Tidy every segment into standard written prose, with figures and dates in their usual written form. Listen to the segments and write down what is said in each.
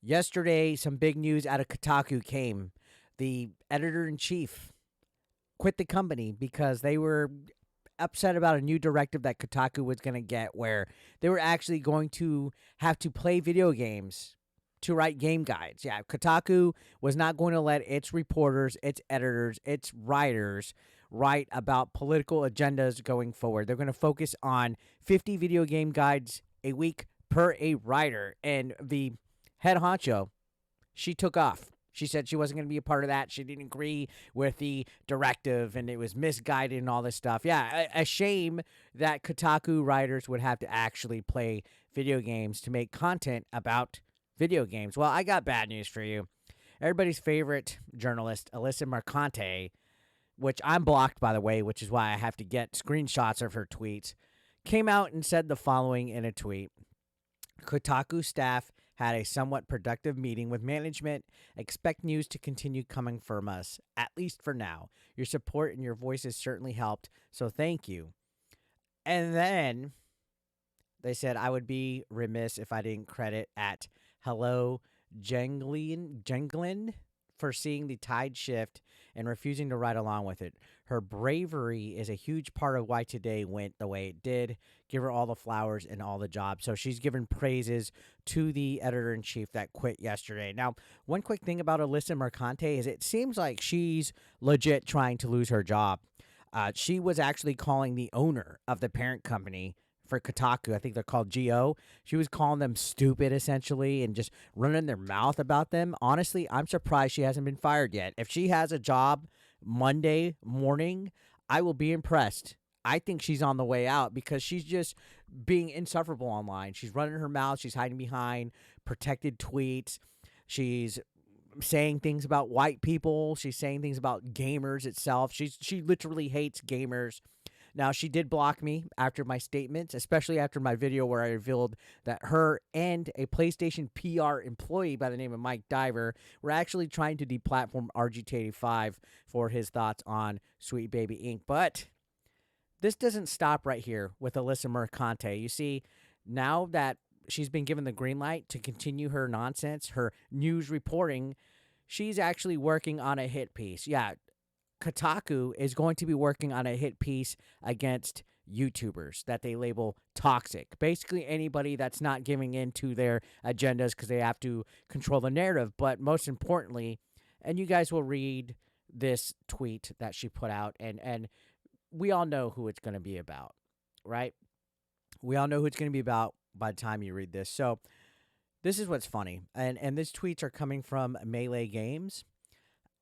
Yesterday, some big news out of Kotaku came. The editor-in-chief quit the company because they were upset about a new directive that Kotaku was going to get where they were actually going to have to play video games to write game guides. Yeah, Kotaku was not going to let its reporters, its editors, its writers write about political agendas going forward. They're going to focus on 50 video game guides a week per a writer. And the head honcho, she took off. She said she wasn't going to be a part of that. She didn't agree with the directive and it was misguided and all this stuff. Yeah, a shame that Kotaku writers would have to actually play video games to make content about video games. Well, I got bad news for you. Everybody's favorite journalist, Alyssa Mercante, which I'm blocked, by the way, which is why I have to get screenshots of her tweets, came out and said the following in a tweet. Kotaku staff had a somewhat productive meeting with management. Expect news to continue coming from us, at least for now. Your support and your voices certainly helped, so thank you. And then they said, I would be remiss if I didn't credit at Hello Jenglin for seeing the tide shift and refusing to ride along with it. Her bravery is a huge part of why today went the way it did. Give her all the flowers and all the jobs. So she's given praises to the editor-in-chief that quit yesterday. Now, one quick thing about Alyssa Mercante is it seems like she's legit trying to lose her job. She was actually calling the owner of the parent company for Kotaku, I think they're called GO. She was calling them stupid, essentially, and just running their mouth about them. Honestly, I'm surprised she hasn't been fired yet. If she has a job Monday morning, I will be impressed. I think she's on the way out because she's just being insufferable online. She's running her mouth. She's hiding behind protected tweets. She's saying things about white people. She's saying things about gamers itself. She literally hates gamers. Now, she did block me after my statements, especially after my video where I revealed that her and a PlayStation PR employee by the name of Mike Diver were actually trying to deplatform RGT85 for his thoughts on Sweet Baby Inc. But this doesn't stop right here with Alyssa Mercante. You see, now that she's been given the green light to continue her nonsense, her news reporting, she's actually working on a hit piece. Yeah, Kotaku is going to be working on a hit piece against YouTubers that they label toxic. Basically, anybody that's not giving in to their agendas because they have to control the narrative. But most importantly, and you guys will read this tweet that she put out, and we all know who it's going to be about, right? We all know who it's going to be about by the time you read this. So this is what's funny. And these tweets are coming from Melee Games.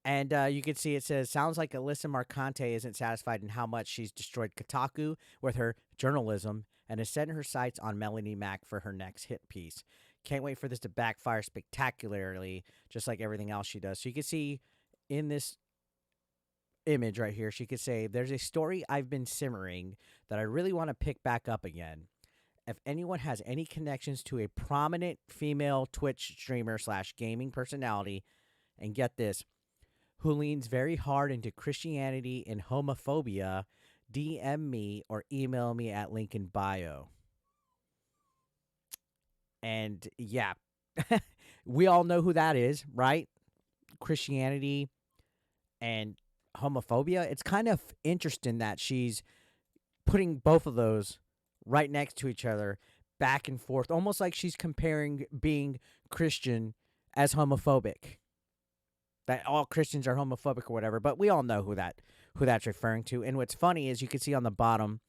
And you can see it says, sounds like Alyssa Mercante isn't satisfied in how much she's destroyed Kotaku with her journalism and is setting her sights on Melonie Mac for her next hit piece. Can't wait for this to backfire spectacularly, just like everything else she does. So you can see in this image right here, she could say, there's a story I've been simmering that I really want to pick back up again. If anyone has any connections to a prominent female Twitch streamer / gaming personality, and get this, who leans very hard into Christianity and homophobia, DM me or email me at link in bio. And yeah, we all know who that is, right? Christianity and homophobia. It's kind of interesting that she's putting both of those right next to each other, back and forth, almost like she's comparing being Christian as homophobic. That all Christians are homophobic or whatever, but we all know who that's referring to. And what's funny is you can see on the bottom,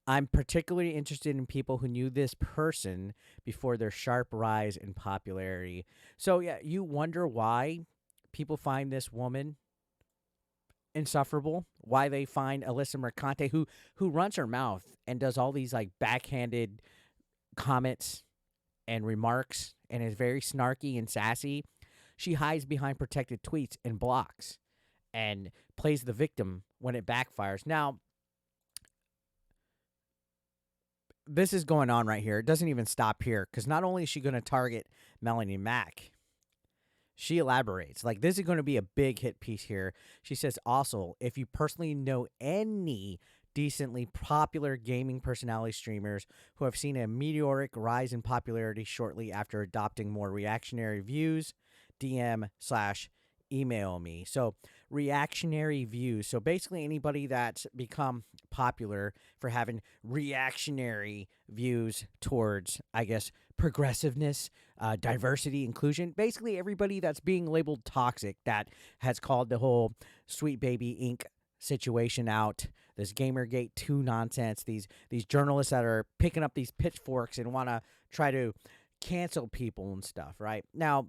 I'm particularly interested in people who knew this person before their sharp rise in popularity. So yeah, you wonder why people find this woman insufferable, why they find Alyssa Mercante, who runs her mouth and does all these like backhanded comments and remarks and is very snarky and sassy. She hides behind protected tweets and blocks and plays the victim when it backfires. Now, this is going on right here. It doesn't even stop here because not only is she going to target Melonie Mac, she elaborates. Like, this is going to be a big hit piece here. She says, also, if you personally know any decently popular gaming personality streamers who have seen a meteoric rise in popularity shortly after adopting more reactionary views. DM slash email me. So, reactionary views. So, basically, anybody that's become popular for having reactionary views towards, I guess, progressiveness, diversity, inclusion. Basically, everybody that's being labeled toxic that has called the whole Sweet Baby Inc. situation out. This Gamergate 2 nonsense. These journalists that are picking up these pitchforks and want to try to cancel people and stuff. Right now,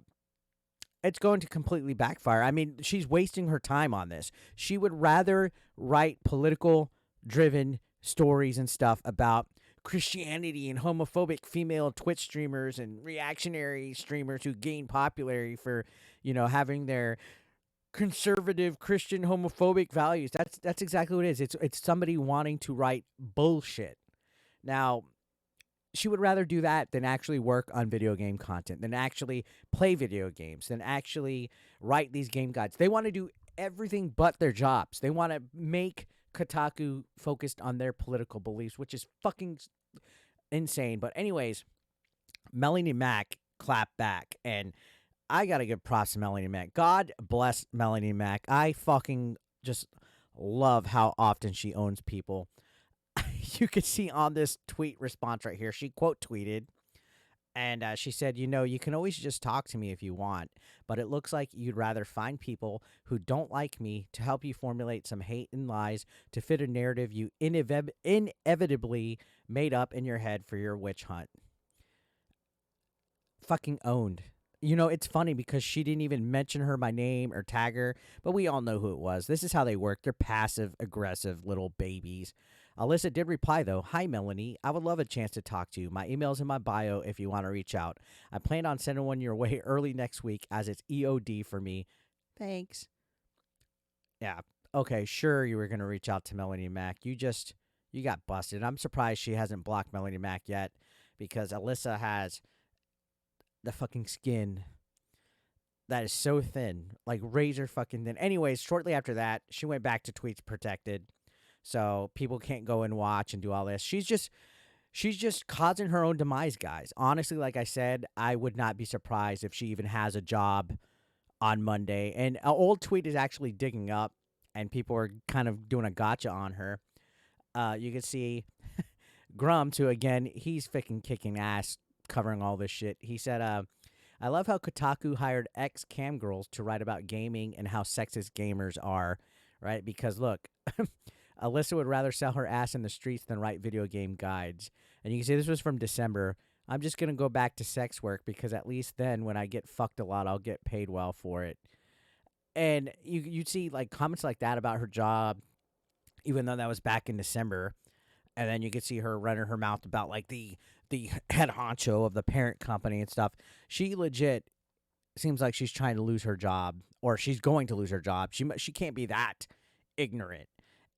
it's going to completely backfire. I mean, she's wasting her time on this. She would rather write political driven stories and stuff about Christianity and homophobic female Twitch streamers and reactionary streamers who gain popularity for, having their conservative Christian homophobic values. That's exactly what it is. It's somebody wanting to write bullshit. Now, she would rather do that than actually work on video game content, than actually play video games, than actually write these game guides. They want to do everything but their jobs. They want to make Kotaku focused on their political beliefs, which is fucking insane. But anyways, Melonie Mac clapped back, and I got to give props to Melonie Mac. God bless Melonie Mac. I fucking just love how often she owns people. You can see on this tweet response right here, she quote tweeted, and she said, you can always just talk to me if you want, but it looks like you'd rather find people who don't like me to help you formulate some hate and lies to fit a narrative you inevitably made up in your head for your witch hunt. Fucking owned. It's funny because she didn't even mention her by name or tag her, but we all know who it was. This is how they work. They're passive, aggressive little babies. Alyssa did reply, though. Hi, Melonie. I would love a chance to talk to you. My email's in my bio if you want to reach out. I plan on sending one your way early next week as it's EOD for me. Thanks. Yeah. Okay, sure you were going to reach out to Melonie Mac. You got busted. I'm surprised she hasn't blocked Melonie Mac yet because Alyssa has the fucking skin that is so thin, like razor fucking thin. Anyways, shortly after that, she went back to tweets protected. So people can't go and watch and do all this. She's just causing her own demise, guys. Honestly, like I said, I would not be surprised if she even has a job on Monday. And an old tweet is actually digging up, and people are kind of doing a gotcha on her. You can see Grumps, who, again, he's freaking kicking ass covering all this shit. He said, I love how Kotaku hired ex-cam girls to write about gaming and how sexist gamers are, right? Because, look... Alyssa would rather sell her ass in the streets than write video game guides. And you can see this was from December. I'm just going to go back to sex work because at least then when I get fucked a lot, I'll get paid well for it. And you'd see like comments like that about her job, even though that was back in December. And then you could see her running her mouth about like the head honcho of the parent company and stuff. She legit seems like she's trying to lose her job, or she's going to lose her job. She can't be that ignorant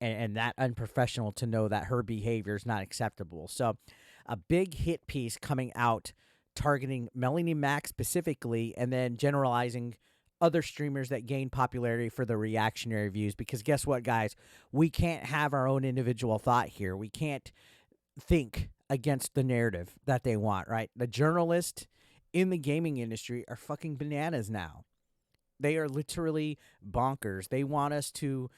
and that unprofessional to know that her behavior is not acceptable. So a big hit piece coming out targeting Melonie Mac specifically, and then generalizing other streamers that gain popularity for the reactionary views. Because guess what, guys? We can't have our own individual thought here. We can't think against the narrative that they want, right? The journalists in the gaming industry are fucking bananas now. They are literally bonkers. They want us to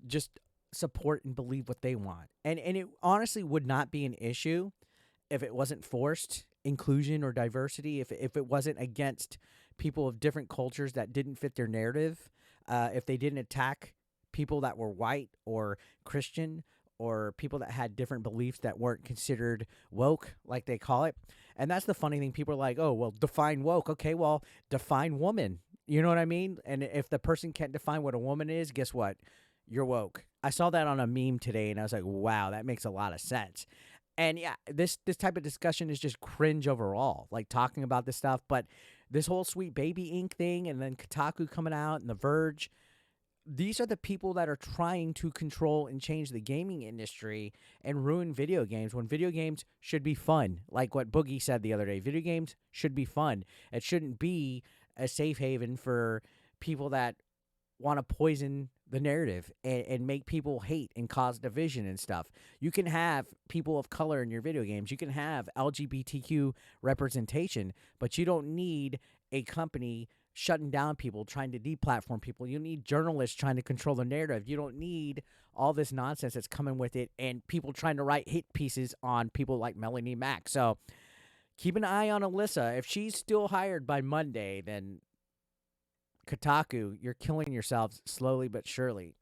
just support and believe what they want. And it honestly would not be an issue if it wasn't forced inclusion or diversity, if it wasn't against people of different cultures that didn't fit their narrative, if they didn't attack people that were white or Christian or people that had different beliefs that weren't considered woke, like they call it. And that's the funny thing. People are like, oh, well, define woke. Okay, well, define woman. You know what I mean? And if the person can't define what a woman is, guess what? You're woke. I saw that on a meme today, and I was like, wow, that makes a lot of sense. And yeah, this type of discussion is just cringe overall, like talking about this stuff. But this whole Sweet Baby Inc. thing, and then Kotaku coming out, and The Verge, these are the people that are trying to control and change the gaming industry and ruin video games when video games should be fun. Like what Boogie said the other day, video games should be fun. It shouldn't be a safe haven for people that want to poison the narrative and make people hate and cause division and stuff. You can have people of color in your video games. You can have LGBTQ representation, but you don't need a company shutting down people, trying to deplatform people. You need journalists trying to control the narrative. You don't need all this nonsense that's coming with it and people trying to write hit pieces on people like Melonie Mack. So keep an eye on Alyssa. If she's still hired by Monday, then Kotaku, you're killing yourselves slowly but surely.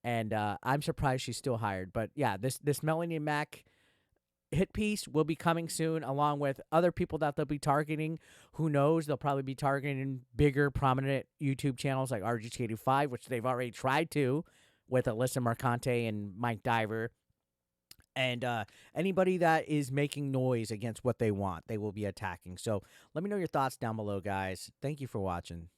And I'm surprised she's still hired. But yeah, this Melonie Mack hit piece will be coming soon, along with other people that they'll be targeting. Who knows? They'll probably be targeting bigger, prominent YouTube channels like RGT85, which they've already tried to with Alyssa Mercante and Mike Diver. And anybody that is making noise against what they want, they will be attacking. So let me know your thoughts down below, guys. Thank you for watching.